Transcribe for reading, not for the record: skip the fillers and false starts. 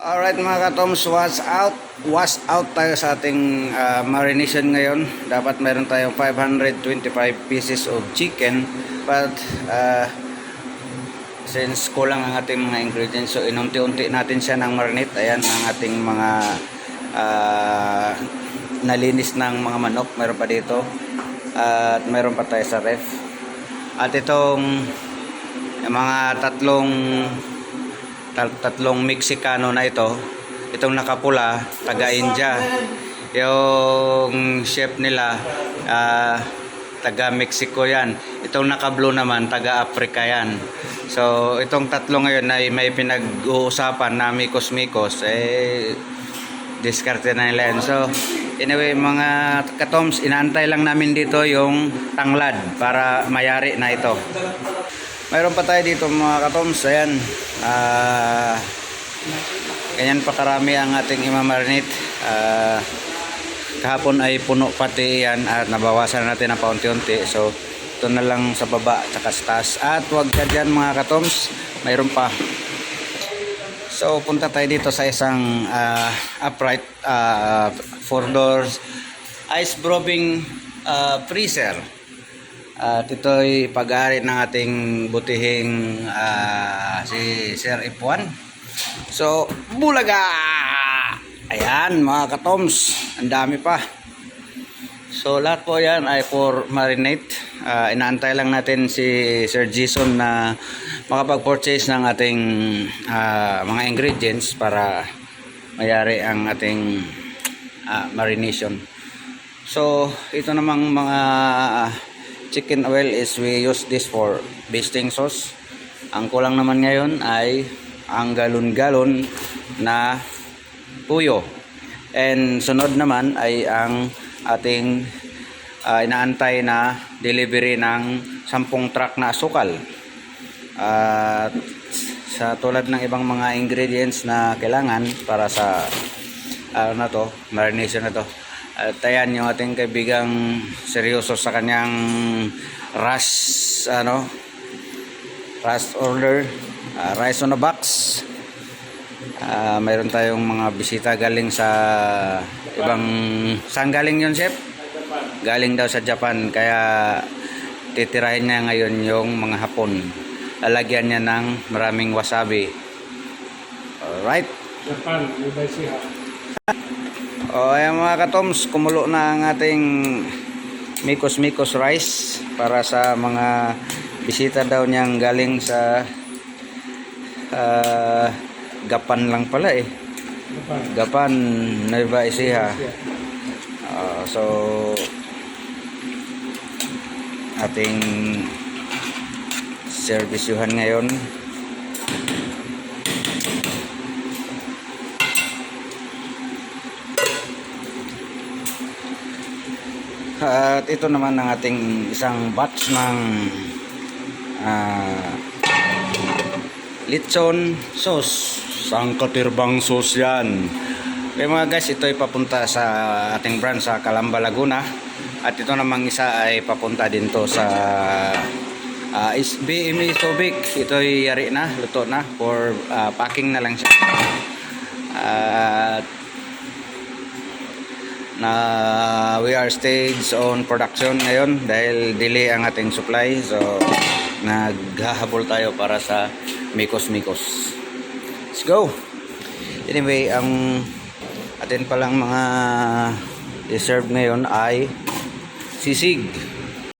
Alright mga katoms, wash out tayo sa ating marination ngayon. Dapat meron tayong 525 pieces of chicken, but since kulang ang ating mga ingredients, so inunti-unti natin siya ng marinate. Ayan ang ating mga nalinis ng mga manok, meron pa dito, at meron pa tayo sa ref. At itong mga tatlong Mexicano na itong nakapula, taga-India, yung chef nila taga-Mexico yan, itong naka-blue naman taga-Africa yan. So itong tatlo ngayon ay may pinag-uusapan na mikos-mikos, diskarte na nila yan. So anyway mga katoms, inaantay lang namin dito yung tanglad para mayari na ito. Mayroon pa tayo dito mga katoms, ayan, ganyan pa karami ang ating imamarinate. Kahapon ay puno pati yan at nabawasan natin ng paunti-unti, so ito na lang sa baba at sa taas. At huwag ka dyan mga katoms, mayroon pa. So punta tayo dito sa isang upright 4 doors ice brewing freezer. At ito'y pag-aari ng ating butihing si Sir F1. So, bulaga! Ayan mga katoms, ang dami pa. So, lahat po yan ay for marinate. Inaantay lang natin si Sir Jason na makapag-purchase ng ating mga ingredients para mayari ang ating marination. So, ito namang mga chicken oil is we use this for basting sauce. Ang kulang naman ngayon ay ang galon-galon na tuyo. And sunod naman ay ang ating inaantay na delivery ng 10 truck na asukal. At sa tulad ng ibang mga ingredients na kailangan para sa marination na to. At ayan yung ating kaibigang seryoso sa kanyang rush order, rice on a box. Mayroon tayong mga bisita galing sa ibang, saan galing yun chef? Galing daw sa Japan, kaya titirahin niya ngayon yung mga hapon. Lalagyan niya ng maraming wasabi. Alright, Japan, Nubaysiha. ayan mga katoms, kumulo na ang ating mikos-mikos rice para sa mga bisita daw niyang galing sa Gapan lang pala Gapan, Nueva Ecija. So ating servisyuhan ngayon. At ito naman ang ating isang batch ng lechon sauce. Sangkatirbang sauce yan. Okay mga guys, ito ay papunta sa ating branch sa Calamba, Laguna. At ito namang isa ay papunta din to sa BME Subic. Ito ay yari na, luto na, for packing na lang siya. At we are stage on production ngayon dahil delay ang ating supply, so naghahabol tayo para sa mikos-mikos. Let's go. Anyway, ang atin palang mga deserve ngayon ay sisig.